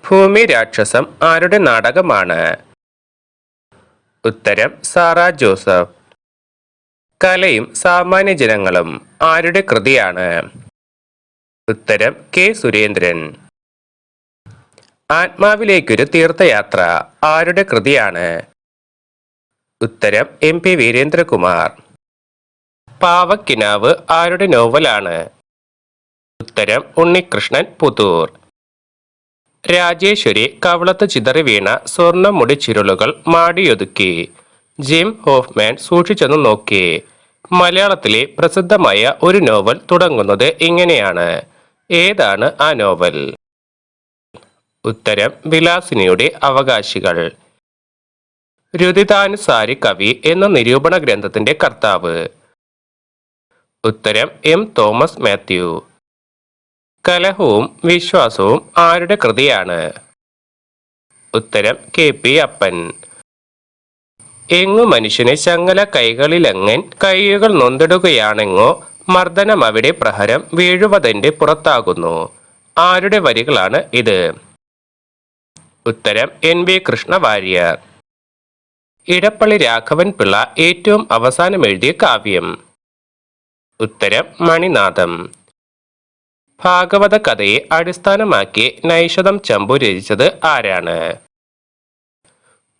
ഭൂമി രാക്ഷസം ആരുടെ നാടകമാണ്? ഉത്തരം സാറ ജോസഫ്. കലയും സാമാന്യ ജനങ്ങളും ആരുടെ കൃതിയാണ്? ഉത്തരം കെ സുരേന്ദ്രൻ. ആത്മാവിലേക്കൊരു തീർത്ഥയാത്ര ആരുടെ കൃതിയാണ്? ഉത്തരം എം പി വീരേന്ദ്രകുമാർ. പാവക്കിനാവ് ആരുടെ നോവലാണ്? ഉത്തരം ഉണ്ണികൃഷ്ണൻ പുതൂർ. രാജേശ്വരി കവളത്ത് ചിതറി വീണ സ്വർണ്ണ മുടിച്ചിരുളുകൾ മാടിയൊതുക്കി ജിം ഹോഫ്മാൻ സൂക്ഷിച്ചെന്ന് നോക്കി. മലയാളത്തിലെ പ്രസിദ്ധമായ ഒരു നോവൽ തുടങ്ങുന്നത് ഇങ്ങനെയാണ്. ഏതാണ് ആ നോവൽ? ഉത്തരം വിലാസിനിയുടെ അവകാശികൾ. രുദിതാനുസാരി കവി എന്ന നിരൂപണ ഗ്രന്ഥത്തിന്റെ കർത്താവ്? ഉത്തരം എം തോമസ് മാത്യു. കലഹവും വിശ്വാസവും ആരുടെ കൃതിയാണ്? ഉത്തരം കെ പി അപ്പൻ. എങ്ങു മനുഷ്യന് ചങ്ങല കൈകളിലെങ്ങൻ കൈകൾ നൊന്തിടുകയാണെങ്ങോ മർദ്ദനം അവിടെ പ്രഹരം വീഴുവതെന്റെ പുറത്താകുന്നു. ആരുടെ വരികളാണ് ഇത്? ഉത്തരം എൻ വി കൃഷ്ണവാര്യർ. ഇടപ്പള്ളി രാഘവൻ പിള്ള ഏറ്റവും അവസാനം എഴുതിയ കാവ്യം? ഉത്തരം മണിനാഥം. ഭാഗവത കഥയെ അടിസ്ഥാനമാക്കി നൈഷധം ചമ്പു രചിച്ചത് ആരാണ്?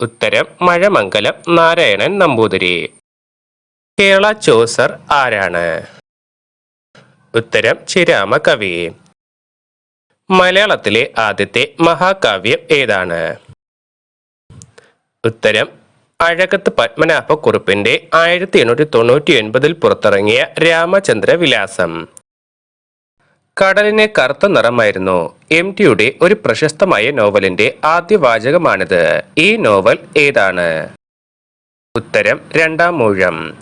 ഉത്തരം മഴമംഗലം നാരായണൻ നമ്പൂതിരി. കേരള ചോസർ ആരാണ്? ഉത്തരം ചിരാമ കവി. മലയാളത്തിലെ ആദ്യത്തെ മഹാകാവ്യം ഏതാണ്? ഉത്തരം അഴകത്ത് പത്മനാഭക്കുറുപ്പിന്റെ 1899 പുറത്തിറങ്ങിയ രാമചന്ദ്ര വിലാസം. കടലിന് കറുത്ത നിറമായിരുന്നു എം ടിയുടെ ഒരു പ്രശസ്തമായ നോവലിന്റെ ആദ്യ വാചകമാണിത്. ഈ നോവൽ ഏതാണ്? ഉത്തരം രണ്ടാം മൂഴം.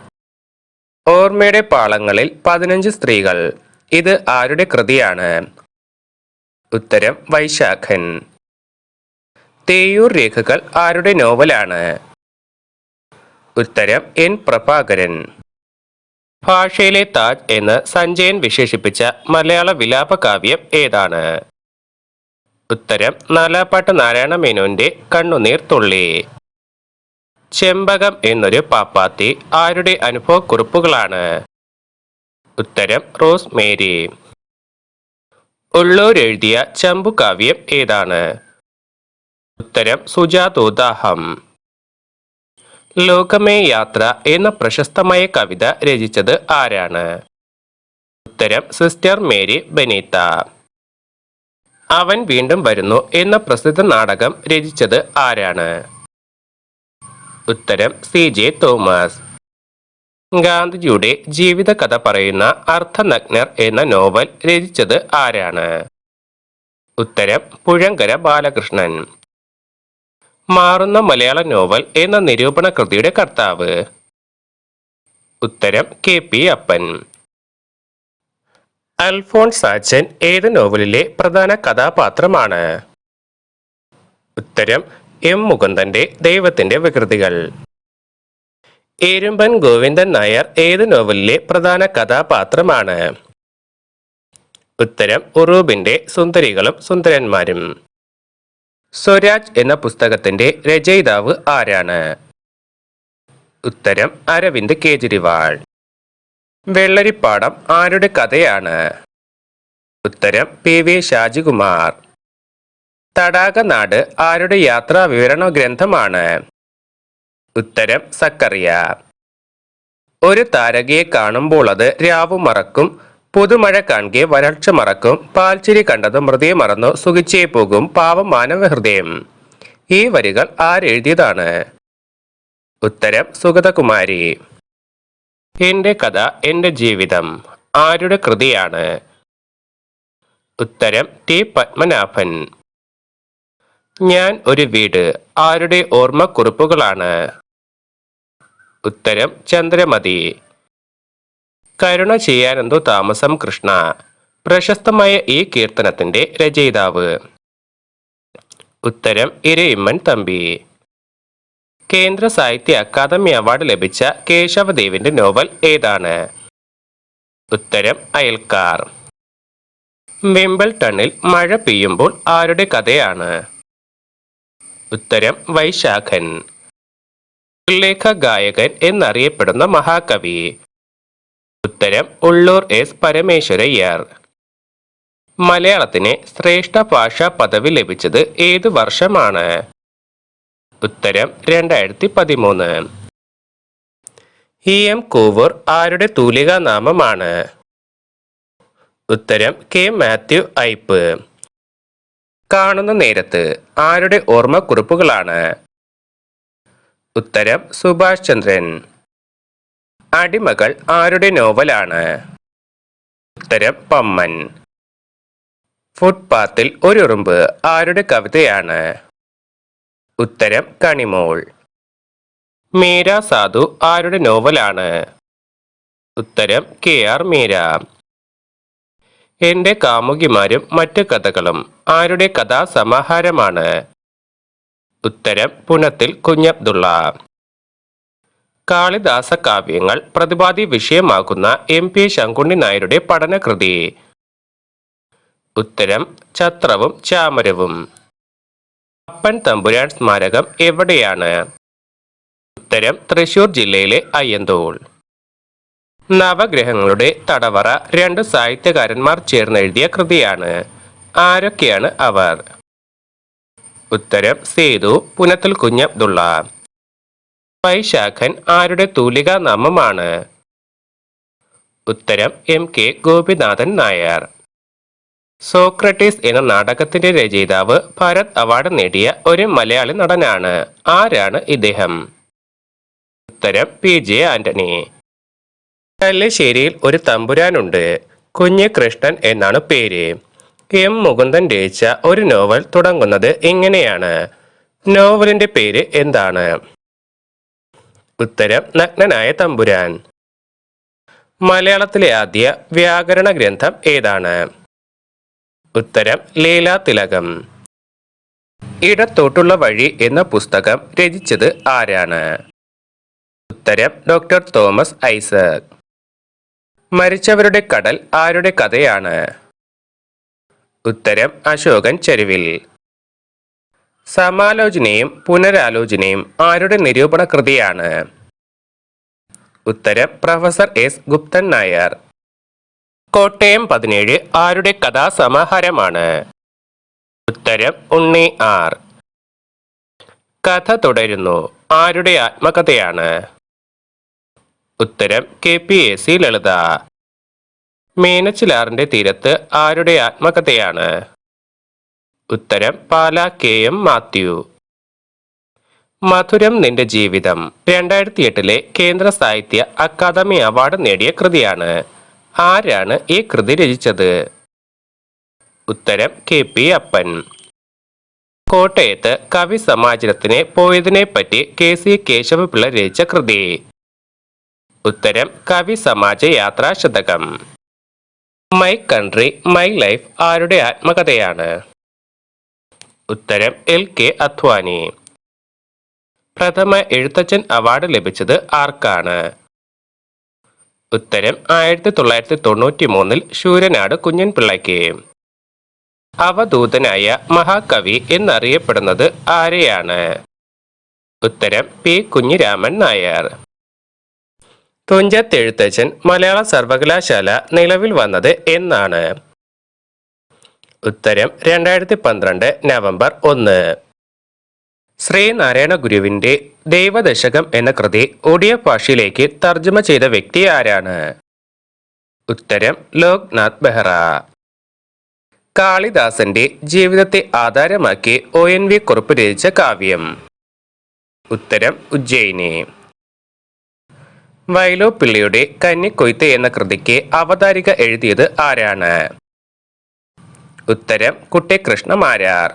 ഓർമ്മയുടെ പാളങ്ങളിൽ 15 സ്ത്രീകൾ. ഇത് ആരുടെ കൃതിയാണ്? ഉത്തരം വൈശാഖൻ. തേയൂർ രേഖകൾ ആരുടെ നോവലാണ്? ഉത്തരം എൻ പ്രഭാകരൻ. ഭാഷയിലെ താജ് എന്ന് സഞ്ജയൻ വിശേഷിപ്പിച്ച മലയാള വിലാപകാവ്യം ഏതാണ്? ഉത്തരം നാലാപ്പാട്ട് നാരായണ മേനോന്റെ കണ്ണുനീർ തുള്ളി. ചെമ്പകം എന്നൊരു പാപ്പാത്തി ആരുടെ അനുഭവക്കുറിപ്പുകളാണ്? ഉത്തരം റോസ് മേരി. ഉള്ളൂർ എഴുതിയ ചമ്പുകാവ്യം ഏതാണ്? ഉത്തരം സുജാതോദാഹം. ലോകമേ യാത്ര എന്ന പ്രശസ്തമായ കവിത രചിച്ചത് ആരാണ്? ഉത്തരം സിസ്റ്റർ മേരി ബെനീത്ത. അവൻ വീണ്ടും വരുന്നു എന്ന പ്രസിദ്ധ നാടകം രചിച്ചത് ആരാണ്? ഉത്തരം സി ജെ തോമസ്. ഗാന്ധിജിയുടെ ജീവിത കഥ പറയുന്ന അർത്ഥനഗ്നർ എന്ന നോവൽ രചിച്ചത് ആരാണ്? ഉത്തരം പുഴങ്കര ബാലകൃഷ്ണൻ. മാറുന്ന മലയാള നോവൽ എന്ന നിരൂപണ കൃതിയുടെ കർത്താവ്? ഉത്തരം കെ പി അപ്പൻ. അൽഫോൺസ് ആച്ചൻ ഏത് നോവലിലെ പ്രധാന കഥാപാത്രമാണ്? ഉത്തരം എം മുകുന്ദന്റെ ദൈവത്തിന്റെ വികൃതികൾ. എരുമ്പൻ ഗോവിന്ദൻ നായർ ഏത് നോവലിലെ പ്രധാന കഥാപാത്രമാണ്? ഉത്തരം ഉറൂബിന്റെ സുന്ദരികളും സുന്ദരന്മാരും. സ്വരാജ് എന്ന പുസ്തകത്തിന്റെ രചയിതാവ് ആരാണ്? ഉത്തരം അരവിന്ദ് കേജ്രിവാൾ. വെള്ളരിപ്പാടം ആരുടെ കഥയാണ്? ഉത്തരം പി വി ഷാജികുമാർ. തടാകനാട് ആരുടെ യാത്രാ വിവരണ ഗ്രന്ഥമാണ്? ഉത്തരം സക്കറിയ. ഒരു താരകയെ കാണുമ്പോൾ അത് രാവു മറക്കും, പുതുമഴ കാണെ വരൾച്ച മറക്കും, പാൽച്ചിരി കണ്ടത് മൃതിയെ മറന്നു സുഖിച്ചേ പോകും പാവം മാനവ ഹൃദയം. ഈ വരികൾ ആരെഴുതിയതാണ്? ഉത്തരം സുഗതകുമാരി. എന്റെ കഥ എന്റെ ജീവിതം ആരുടെ കൃതിയാണ്? ഉത്തരം ടി പത്മനാഭൻ. ഞാൻ ഒരു വീട് ആരുടെ ഓർമ്മക്കുറിപ്പുകളാണ്? ഉത്തരം ചന്ദ്രമതി. കരുണ ചെയ്യാനെന്തോ താമസം കൃഷ്ണ പ്രശസ്തമായ ഈ കീർത്തനത്തിന്റെ രചയിതാവ്? ഉത്തരം ഇരയിമ്മൻ തമ്പി. കേന്ദ്ര സാഹിത്യ അക്കാദമി അവാർഡ് ലഭിച്ച കേശവദേവിന്റെ നോവൽ ഏതാണ്? ഉത്തരം അയൽക്കാർ. വിംബിൾട്ടണിൽ മഴ പെയ്യുമ്പോൾ ആരുടെ കഥയാണ്? ഉത്തരം വൈശാഖൻ. ഉല്ലേഖ ഗായകൻ എന്നറിയപ്പെടുന്ന മഹാകവി. ഉത്തരം ഉള്ളൂർ എസ് പരമേശ്വരയ്യർ. മലയാളത്തിന് ശ്രേഷ്ഠ ഭാഷാ പദവി ലഭിച്ചത് ഏതു വർഷമാണ്? ഉത്തരം 2013. എം കൂവൂർ ആരുടെ തൂലികാ നാമമാണ്? ഉത്തരം കെ മാത്യു ഐപ്പ്. കാണുന്ന നേരത്ത് ആരുടെ ഓർമ്മക്കുറിപ്പുകളാണ്? ഉത്തരം സുഭാഷ് ചന്ദ്രൻ. അടിമകൾ ആരുടെ നോവലാണ്? ഉത്തരം പമ്മൻ. ഫുട്പാത്തിൽ ഒരുറുമ്പ് ആരുടെ കവിതയാണ്? ഉത്തരം കണിമോൾ. മീര സാധു ആരുടെ നോവലാണ്? ഉത്തരം KR മീര. എന്റെ കാമുകിമാരും മറ്റു കഥകളും ആരുടെ കഥാസമാഹാരമാണ്? ഉത്തരം പുനത്തിൽ കുഞ്ഞബ്ദുള്ള. കാളിദാസ കാവ്യങ്ങൾ പ്രതിപാദ്യ വിഷയമാക്കുന്ന MP ശങ്കുണ്ണി നായരുടെ പഠനകൃതി? ഉത്തരം ഛത്രവും ചാമരവും. അപ്പൻ തമ്പുരാൻ സ്മാരകം എവിടെയാണ്? ഉത്തരം തൃശൂർ ജില്ലയിലെ അയ്യന്തോൾ. നവഗ്രഹങ്ങളുടെ തടവറ 2 സാഹിത്യകാരന്മാർ ചേർന്നെഴുതിയ കൃതിയാണ്. ആരൊക്കെയാണ് അവർ? ഉത്തരം സേതു, പുനത്തിൽ കുഞ്ഞബ്ദുള്ള. വൈശാഖൻ ആരുടെ തൂലികാ നാമമാണ്? ഉത്തരം MK ഗോപിനാഥൻ നായർ. സോക്രട്ടീസ് എന്ന നാടകത്തിന്റെ രചയിതാവ് ഭാരത് അവാർഡ് നേടിയ ഒരു മലയാളി നടനാണ്. ആരാണ് ഇദ്ദേഹം? ഉത്തരം PJ ആന്റണി. കല്ലിശ്ശേരിയിൽ ഒരു തമ്പുരാനുണ്ട്. കുഞ്ഞ് കൃഷ്ണൻ എന്നാണ് പേര്. M മുകുന്ദൻ രചിച്ച ഒരു നോവൽ തുടങ്ങുന്നത് ഇങ്ങനെയാണ്. നോവലിന്റെ പേര് എന്താണ്? ഉത്തരം നഗ്നനായ തമ്പുരാൻ. മലയാളത്തിലെ ആദ്യ വ്യാകരണ ഗ്രന്ഥം ഏതാണ്? ഉത്തരം ലീലാതിലകം. ഇടത്തോട്ടുള്ള വഴി എന്ന പുസ്തകം രചിച്ചത് ആരാണ്? ഉത്തരം ഡോക്ടർ തോമസ് ഐസക്. മരിച്ചവരുടെ കടൽ ആരുടെ കഥയാണ്? ഉത്തരം അശോകൻ ചെരുവിൽ. സമാലോചനയും പുനരാലോചനയും ആരുടെ നിരൂപണ കൃതിയാണ്? ഉത്തരം പ്രൊഫസർ S ഗുപ്തൻ നായർ. കോട്ടയം 17 ആരുടെ കഥാസമാഹാരമാണ്? ഉത്തരം ഉണ്ണി R. കഥ തുടരുന്നു ആരുടെ ആത്മകഥയാണ്? ഉത്തരം KPAC ലളിത. മീനച്ചിലാറിന്റെ തീരത്ത് ആരുടെ ആത്മകഥയാണ്? ഉത്തരം പാല KM മാത്യു. മധുരം നിന്റെ ജീവിതം 2008 കേന്ദ്ര സാഹിത്യ അക്കാദമി അവാർഡ് നേടിയ കൃതിയാണ്. ആരാണ് ഈ കൃതി രചിച്ചത്? ഉത്തരം KP അപ്പൻ. കോട്ടയത്ത് കവി സമാജത്തിന് പോയതിനെ പറ്റി KC കേശവപിള്ള രചിച്ച കൃതി? ഉത്തരം കവി സമാജ യാത്രാ ശതകം. മൈ കൺട്രി മൈ ലൈഫ് ആരുടെ ആത്മകഥയാണ്? ഉത്തരം LK അദ്വാനി. പ്രഥമ എഴുത്തച്ഛൻ അവാർഡ് ലഭിച്ചത് ആർക്കാണ്? ഉത്തരം 1993 ശൂരനാട് കുഞ്ഞൻപിള്ളയ്ക്ക്. അവധൂതനായ മഹാകവി എന്നറിയപ്പെടുന്നത് ആരെയാണ്? ഉത്തരം P കുഞ്ഞിരാമൻ നായർ. തുഞ്ചത്ത് എഴുത്തച്ഛൻ മലയാള സർവകലാശാല നിലവിൽ വന്നത് എന്നാണ്? ഉത്തരം 2012 നവംബർ 1. ശ്രീനാരായണ ഗുരുവിന്റെ ദൈവദശകം എന്ന കൃതി ഒഡിയ ഭാഷയിലേക്ക് തർജ്ജമ ചെയ്ത വ്യക്തി ആരാണ്? ഉത്തരം ലോക്നാഥ് ബെഹ്റ. കാളിദാസന്റെ ജീവിതത്തെ ആധാരമാക്കി ONV കുറുപ്പ് രചിച്ച കാവ്യം? ഉത്തരം ഉജ്ജയിനി. വൈലോപ്പിള്ളിയുടെ കന്നിക്കൊയ്ത്ത് എന്ന കൃതിക്ക് അവതാരിക എഴുതിയത് ആരാണ്? ഉത്തരം കുട്ടിക്കൃഷ്ണ മാരാർ.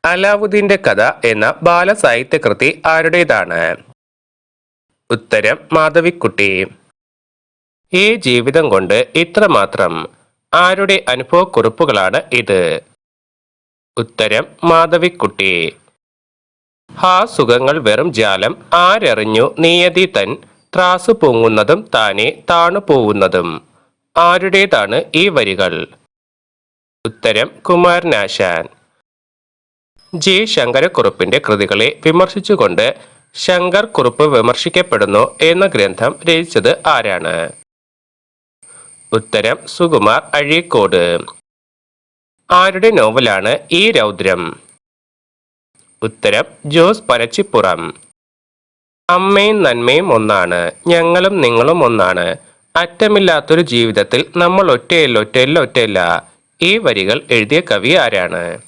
അലാവുദ്ദീന്റെ കഥ എന്ന ബാലസാഹിത്യ കൃതി ആരുടേതാണ്? ഉത്തരം മാധവിക്കുട്ടി. ഈ ജീവിതം കൊണ്ട് ഇത്രമാത്രം ആരുടെ അനുഭവക്കുറിപ്പുകളാണ് ഇത്? ഉത്തരം മാധവിക്കുട്ടി. ഹാ സുഖങ്ങൾ വെറും ജാലം ആരറിഞ്ഞു നിയതി തൻ ത്രാസു പൊങ്ങുന്നതും താനെ താണു പോവുന്നതും ആരുടേതാണ് ഈ വരികൾ? ഉത്തരം കുമാരനാശാൻ. ജി ശങ്കരക്കുറുപ്പിന്റെ കൃതികളെ വിമർശിച്ചുകൊണ്ട് ശങ്കർ കുറുപ്പ് വിമർശിക്കപ്പെടുന്നു എന്ന ഗ്രന്ഥം രചിച്ചത് ആരാണ്? ഉത്തരം സുകുമാർ അഴീക്കോട്. ആരുടെ നോവലാണ് ഈ രൗദ്രം? ഉത്തരം ജോസ് പനച്ചിപ്പുറം. അമ്മയും നന്മയും ഒന്നാണ്, ഞങ്ങളും നിങ്ങളും ഒന്നാണ്, അറ്റമില്ലാത്തൊരു ജീവിതത്തിൽ നമ്മൾ ഒറ്റയില്ല. ഈ വരികൾ എഴുതിയ കവി ആരാണ്?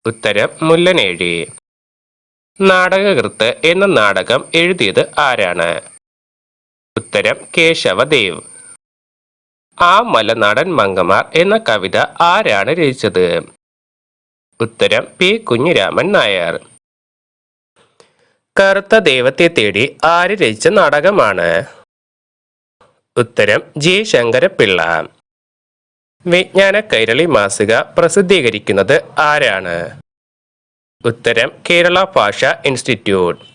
ഉത്തരം മുല്ലനേഴി. നാടകകൃത്ത് എന്ന നാടകം എഴുതിയത് ആരാണ്? ഉത്തരം കേശവദേവ്. ആ മലനാടൻ മങ്കമാർ എന്ന കവിത ആരാണ് രചിച്ചത്? ഉത്തരം പി കുഞ്ഞിരാമൻ നായർ. കറുത്ത ദൈവത്തെ തേടി ആര് രചിച്ച നാടകമാണ്? ഉത്തരം ജി ശങ്കരപ്പിള്ള. വിജ്ഞാന കൈരളി മാസിക പ്രസിദ്ധീകരിക്കുന്നത് ആരാണ്? ഉത്തരം കേരള ഭാഷാ ഇൻസ്റ്റിറ്റ്യൂട്ട്.